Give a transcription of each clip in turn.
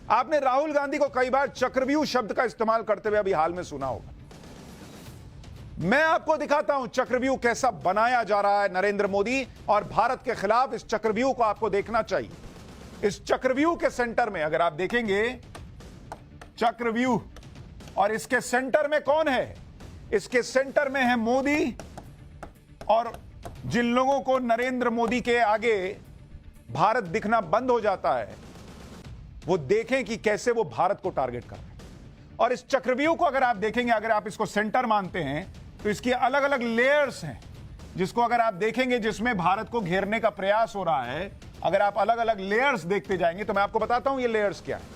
आपने राहुल गांधी को कई बार चक्रव्यूह शब्द का इस्तेमाल करते हुए अभी हाल में सुना होगा। मैं आपको दिखाता हूं चक्रव्यूह कैसा बनाया जा रहा है नरेंद्र मोदी और भारत के खिलाफ। इस चक्रव्यूह को आपको देखना चाहिए। इस चक्रव्यूह के सेंटर में अगर आप देखेंगे चक्रव्यूह, और इसके सेंटर में कौन है? इसके सेंटर में है मोदी। और जिन लोगों को नरेंद्र मोदी के आगे भारत दिखना बंद हो जाता है, वो देखें कि कैसे वो भारत को टारगेट कर रहे हैं। और इस चक्रव्यूह को अगर आप देखेंगे, अगर आप इसको सेंटर मानते हैं, तो इसकी अलग अलग लेयर्स हैं, जिसको अगर आप देखेंगे जिसमें भारत को घेरने का प्रयास हो रहा है। अगर आप अलग अलग लेयर्स देखते जाएंगे तो मैं आपको बताता हूं ये लेयर्स क्या है।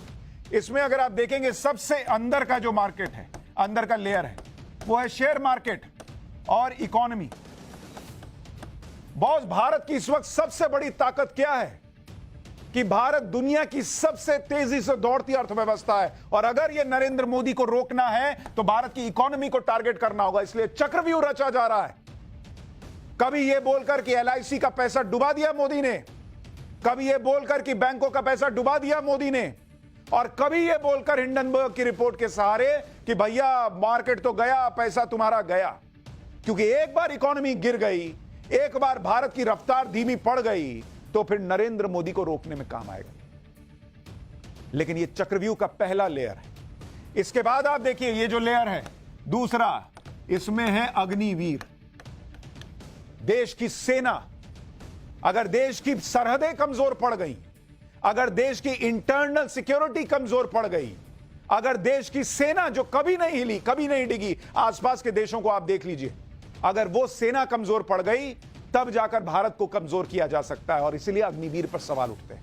इसमें अगर आप देखेंगे सबसे अंदर का जो मार्केट है, अंदर का लेयर है, वो है शेयर मार्केट और इकोनॉमी। बॉस, भारत की इस वक्त सबसे बड़ी ताकत क्या है? कि भारत दुनिया की सबसे तेजी से दौड़ती अर्थव्यवस्था है, और अगर यह नरेंद्र मोदी को रोकना है तो भारत की इकोनॉमी को टारगेट करना होगा। इसलिए चक्रव्यूह रचा जा रहा है। कभी यह बोलकर कि एलआईसी का पैसा डुबा दिया मोदी ने, कभी यह बोलकर कि बैंकों का पैसा डुबा दिया मोदी ने, और कभी यह बोलकर हिंडनबर्ग की रिपोर्ट के सहारे कि भैया मार्केट तो गया, पैसा तुम्हारा गया। क्योंकि एक बार इकोनॉमी गिर गई, एक बार भारत की रफ्तार धीमी पड़ गई, तो फिर नरेंद्र मोदी को रोकने में काम आएगा। लेकिन यह चक्रव्यूह का पहला लेयर है। इसके बाद आप देखिए ये जो लेयर है दूसरा, इसमें है अग्निवीर, देश की सेना। अगर देश की सरहदें कमजोर पड़ गई, अगर देश की इंटरनल सिक्योरिटी कमजोर पड़ गई, अगर देश की सेना जो कभी नहीं हिली, कभी नहीं डिगी, आसपास के देशों को आप देख लीजिए, अगर वो सेना कमजोर पड़ गई, तब जाकर भारत को कमजोर किया जा सकता है। और इसीलिए अग्निवीर पर सवाल उठते हैं।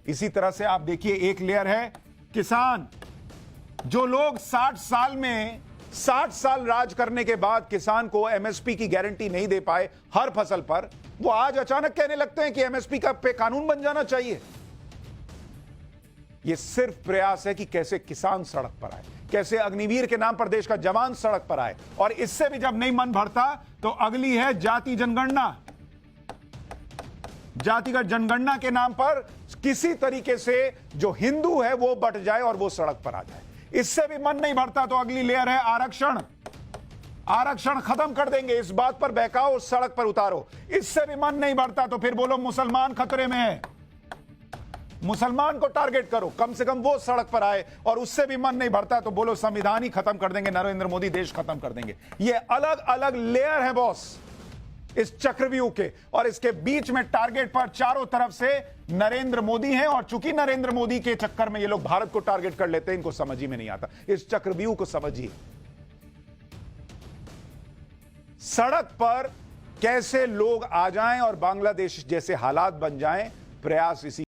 इसी तरह से आप देखिए एक लेयर है किसान। जो लोग 60 साल राज करने के बाद किसान को एमएसपी की गारंटी नहीं दे पाए हर फसल पर, वो आज अचानक कहने लगते हैं कि एमएसपी का पे कानून बन जाना चाहिए। यह सिर्फ प्रयास है कि कैसे किसान सड़क पर आए, कैसे अग्निवीर के नाम पर देश का जवान सड़क पर आए। और इससे भी जब नहीं मन भरता तो अगली है जाति जनगणना। जातिगत जनगणना के नाम पर किसी तरीके से जो हिंदू है वो बट जाए और वो सड़क पर आ जाए। इससे भी मन नहीं भरता तो अगली लेयर है आरक्षण। आरक्षण खत्म कर देंगे, इस बात पर बहकाओ, सड़क पर उतारो। इससे भी मन नहीं भरता तो फिर बोलो मुसलमान खतरे में है, मुसलमान को टारगेट करो, कम से कम वो सड़क पर आए। और उससे भी मन नहीं भरता तो बोलो संविधान ही खत्म कर देंगे, नरेंद्र मोदी देश खत्म कर देंगे। ये अलग अलग लेयर है बॉस इस चक्रव्यूह के, और इसके बीच में टारगेट पर चारों तरफ से नरेंद्र मोदी हैं। और चूंकि नरेंद्र मोदी के चक्कर में ये लोग भारत को टारगेट कर लेते हैं, इनको समझ ही में नहीं आता। इस चक्रव्यूह को समझिए। सड़क पर कैसे लोग आ जाएं और बांग्लादेश जैसे हालात बन जाएं, प्रयास इसी